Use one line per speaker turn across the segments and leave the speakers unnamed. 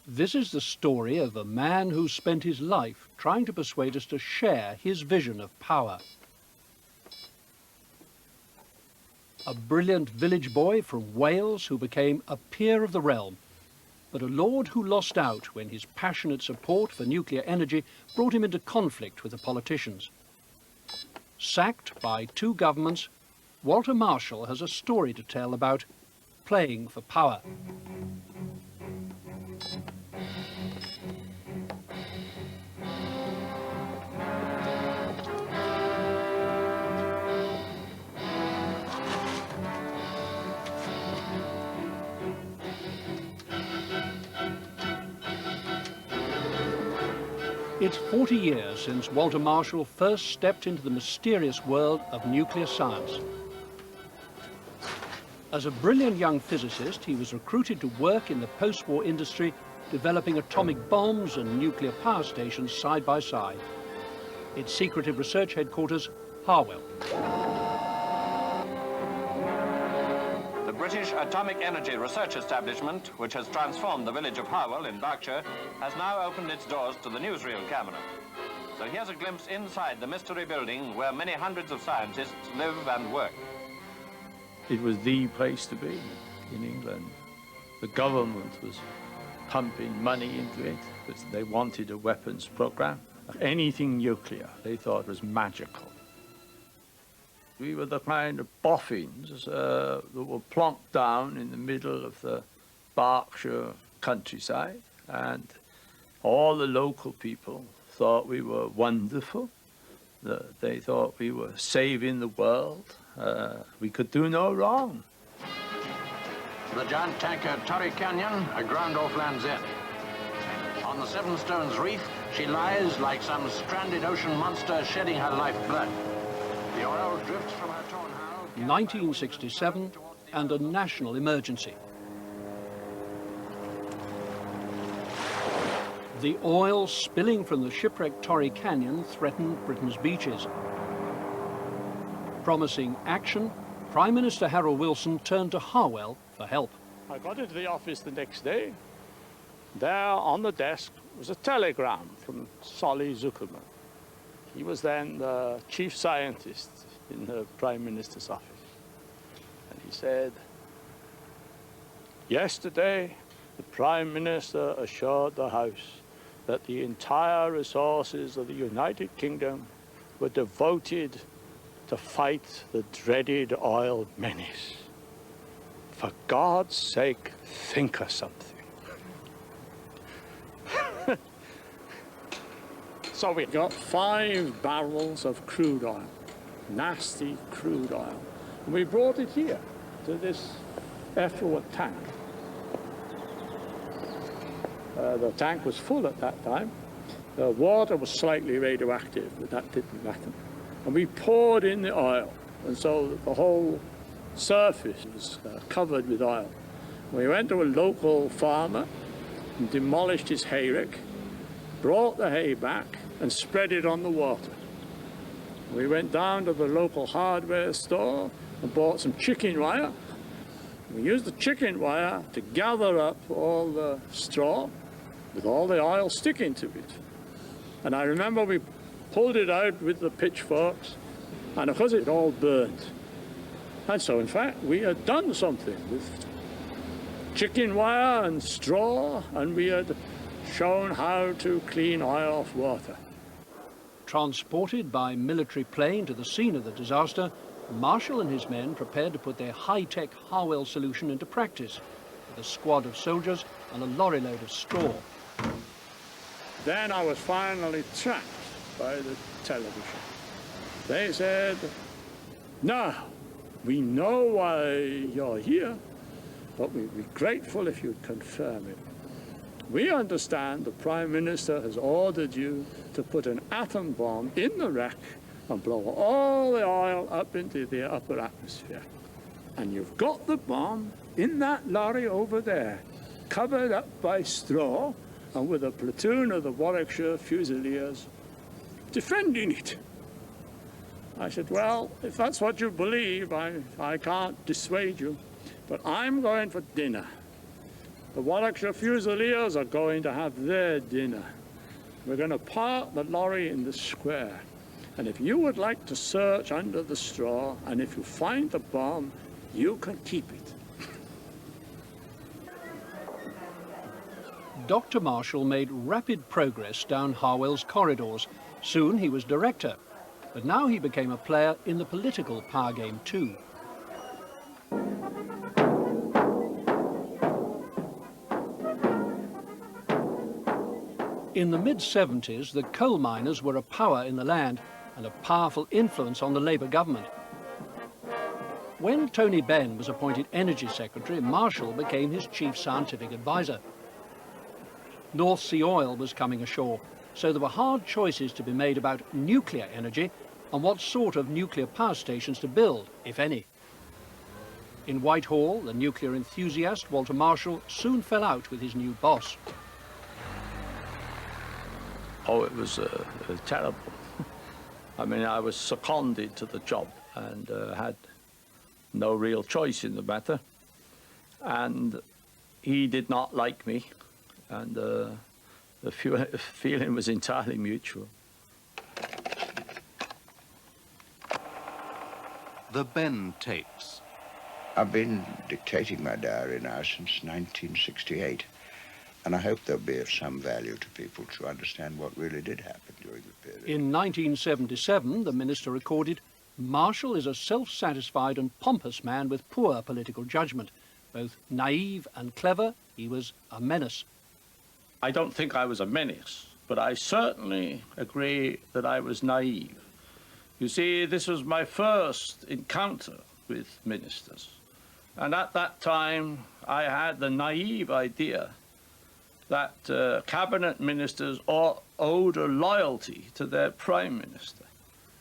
This is the story of a man who spent his life trying to persuade us to share his vision of power. A brilliant village boy from Wales who became a peer of the realm, but a lord who lost out when his passionate support for nuclear energy brought him into conflict with the politicians. Sacked by two governments, Walter Marshall has a story to tell about playing for power. It's 40 years since Walter Marshall first stepped into the mysterious world of nuclear science. As a brilliant young physicist, he was recruited to work in the post-war industry, developing atomic bombs and nuclear power stations side by side. Its secretive research headquarters, Harwell.
The British Atomic Energy Research Establishment, which has transformed the village of Harwell in Berkshire, has now opened its doors to the newsreel camera. So here's a glimpse inside the mystery building where many hundreds of scientists live and work.
It was the place to be in England. The government was pumping money into it because they wanted a weapons program. Anything nuclear, they thought was magical. We were the kind of boffins that were plonked down in the middle of the Berkshire countryside, and all the local people thought we were wonderful. They thought we were saving the world. We could do no wrong.
The giant tanker Torrey Canyon, aground off Land's End. On the Seven Stones Reef, she lies like some stranded ocean monster shedding her lifeblood. The oil drifts from her torn hull.
1967 and a national emergency. The oil spilling from the shipwrecked Torrey Canyon threatened Britain's beaches. Promising action, Prime Minister Harold Wilson turned to Harwell for help.
I got into the office the next day. There on the desk was a telegram from Solly Zuckerman. He was then the chief scientist in the Prime Minister's office. And he said, "Yesterday, the Prime Minister assured the House that the entire resources of the United Kingdom were devoted to fight the dreaded oil menace. For God's sake, think of something." So we got 5 barrels of crude oil, nasty crude oil. And we brought it here to this effluent tank. The tank was full at that time. The water was slightly radioactive, but that didn't matter. And we poured in the oil, and so the whole surface was covered with oil. We went to a local farmer and demolished his hayrick, brought the hay back, and spread it on the water. We went down to the local hardware store and bought some chicken wire. We used the chicken wire to gather up all the straw with all the oil sticking to it. And I remember we pulled it out with the pitchforks, and of course it all burned. And so in fact we had done something with chicken wire and straw, and we had shown how to clean oil off water.
Transported by military plane to the scene of the disaster, Marshall and his men prepared to put their high-tech Harwell solution into practice with a squad of soldiers and a lorry load of straw.
Then I was finally trapped by the television. They said, "Now, we know why you're here, but we'd be grateful if you'd confirm it. We understand the Prime Minister has ordered you to put an atom bomb in the wreck and blow all the oil up into the upper atmosphere. And you've got the bomb in that lorry over there, covered up by straw and with a platoon of the Warwickshire Fusiliers defending it." I said, "Well, if that's what you believe, I can't dissuade you, but I'm going for dinner. The Warwickshire Fusiliers are going to have their dinner. We're going to park the lorry in the square. And if you would like to search under the straw, and if you find the bomb, you can keep it.
Dr. Marshall made rapid progress down Harwell's corridors. Soon he was director, but now he became a player in the political power game too. In the mid-70s, the coal miners were a power in the land and a powerful influence on the Labour government. When Tony Benn was appointed Energy Secretary, Marshall became his chief scientific advisor. North Sea oil was coming ashore, so there were hard choices to be made about nuclear energy and what sort of nuclear power stations to build, if any. In Whitehall, the nuclear enthusiast Walter Marshall soon fell out with his new boss.
Oh, it was terrible. I mean, I was seconded to the job and had no real choice in the matter. And he did not like me, and the feeling was entirely mutual.
The Benn tapes.
I've been dictating my diary now since 1968, and I hope they'll be of some value to people to understand what really did happen during the period.
In 1977, the minister recorded, "Marshall is a self-satisfied and pompous man with poor political judgment. Both naive and clever, he was a menace."
I don't think I was a menace, but I certainly agree that I was naive. You see, this was my first encounter with ministers. And at that time, I had the naive idea that cabinet ministers owed a loyalty to their prime minister,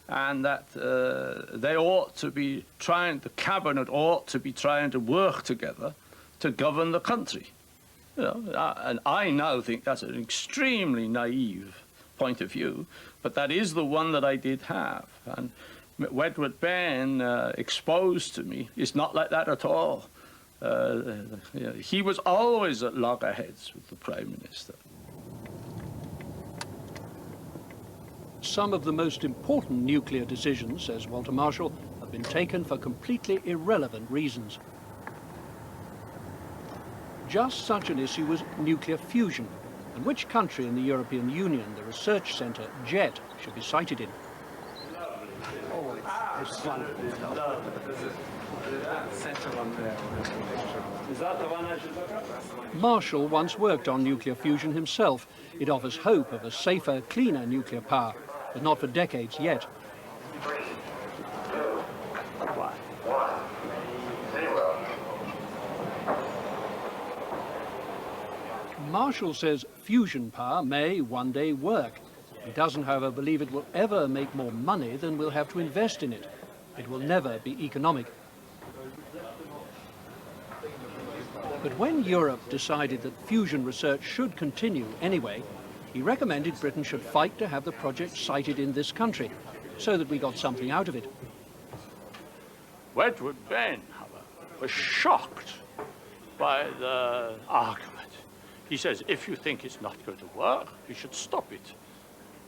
and that they ought to be the cabinet ought to be trying to work together to govern the country. You know, and I now think that's an extremely naive point of view, but that is the one that I did have. And Wedgwood Benn, exposed to me, is not like that at all. He was always at loggerheads with the Prime Minister.
Some of the most important nuclear decisions, says Walter Marshall, have been taken for completely irrelevant reasons. Just such an issue was nuclear fusion, and which country in the European Union the research centre, JET, should be sited in. Marshall once worked on nuclear fusion himself. It offers hope of a safer, cleaner nuclear power, but not for decades yet. Marshall says fusion power may one day work. He doesn't, however, believe it will ever make more money than we'll have to invest in it. It will never be economic. But when Europe decided that fusion research should continue anyway, he recommended Britain should fight to have the project sited in this country, so that we got something out of it.
Wedgwood Benn, however, was shocked by the argument. He says, if you think it's not going to work, you should stop it.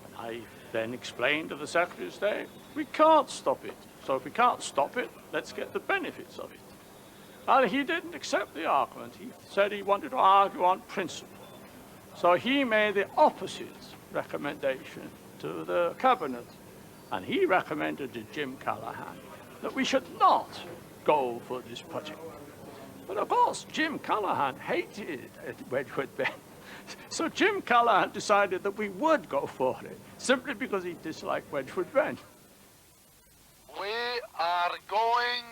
And I then explained to the Secretary of State, we can't stop it. So if we can't stop it, let's get the benefits of it. And he didn't accept the argument. He said he wanted to argue on principle. So he made the opposite recommendation to the Cabinet. And he recommended to Jim Callaghan that we should not go for this project. But of course, Jim Callaghan hated Wedgwood Benn. So Jim Callaghan decided that we would go for it, simply because he disliked Wedgwood Benn.
We are going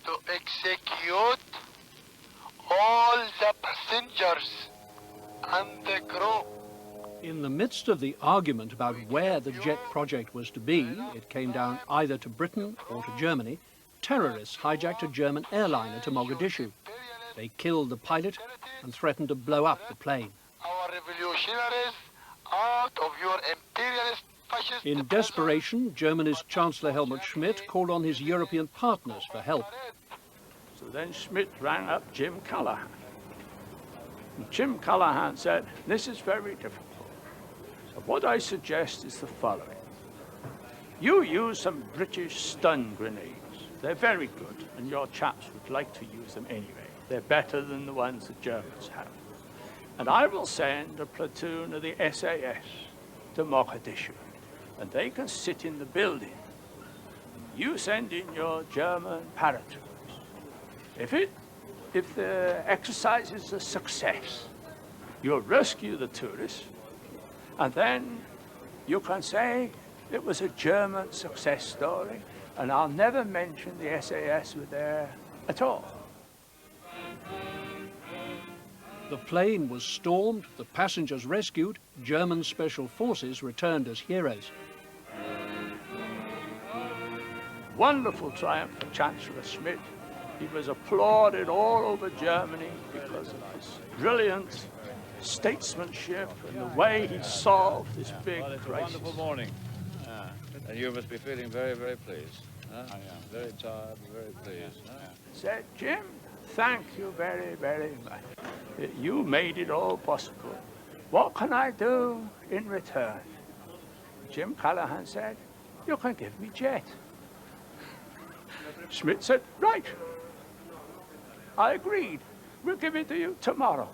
to execute all the passengers and the crew.
In the midst of the argument about where the JET project was to be, it came down either to Britain or to Germany. Terrorists hijacked a German airliner to Mogadishu. They killed the pilot and threatened to blow up the plane.
Our revolutionaries out of your imperialist fascist...
In desperation, Germany's Chancellor Helmut Schmidt called on his European partners for help.
So then Schmidt rang up Jim Callaghan And Jim Culham said, this is very difficult. So what I suggest is the following. You use some British stun grenades. They're very good, and your chaps would like to use them anyway. They're better than the ones the Germans have. And I will send a platoon of the SAS to Mogadishu, and they can sit in the building. You send in your German paratroopers. If the exercise is a success, you'll rescue the tourists, and then you can say it was a German success story, and I'll never mention the SAS were there at all.
The plane was stormed, the passengers rescued, German special forces returned as heroes.
Wonderful triumph for Chancellor Schmidt. He was applauded all over Germany because of his brilliant statesmanship and the way he solved this big crisis.
Wonderful morning. And you must be feeling very, very pleased. I am. Very tired, very pleased.
Said, Jim, thank you very, very much. You made it all possible. What can I do in return? Jim Culham said, you can give me jet. Schmidt said, right. I agreed. We'll give it to you tomorrow.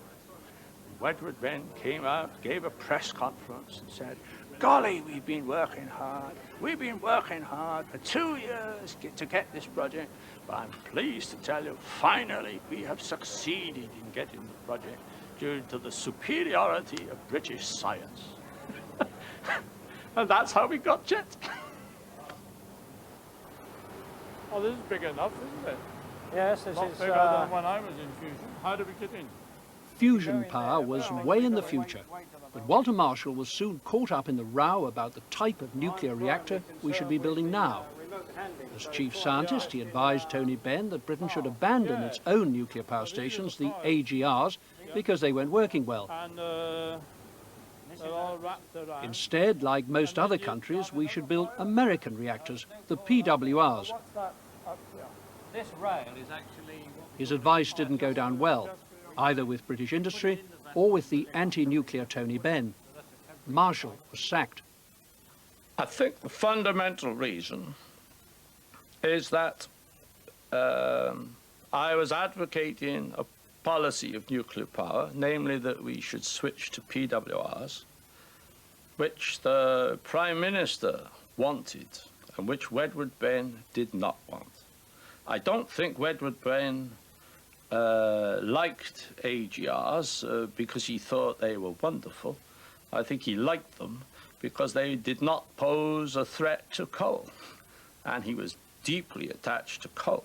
Wedgwood Ben came out, gave a press conference and said, golly, we've been working hard. We've been working hard for 2 years to get this project, but I'm pleased to tell you, finally, we have succeeded in getting the project due to the superiority of British science. And that's how we got jet.
Oh, this is big enough, isn't it?
Yes, this
Not
is
bigger than when I was in fusion. How did we get in?
Fusion power was way in the future, but Walter Marshall was soon caught up in the row about the type of nuclear reactor we should be building now. As chief scientist, he advised Tony Benn that Britain should abandon its own nuclear power stations, the AGRs, because they weren't working well.
And they're all wrapped around.
Instead, like most other countries, we should build American reactors, the PWRs.
this rail is actually.
His advice didn't go down well, either with British industry or with the anti-nuclear Tony Benn. Marshall was sacked.
I think the fundamental reason is that I was advocating a policy of nuclear power, namely that we should switch to PWRs, which the Prime Minister wanted and which Wedgwood Ben did not want. I don't think Wedgwood Ben liked AGRs because he thought they were wonderful. I think he liked them because they did not pose a threat to coal, and he was deeply attached to coal.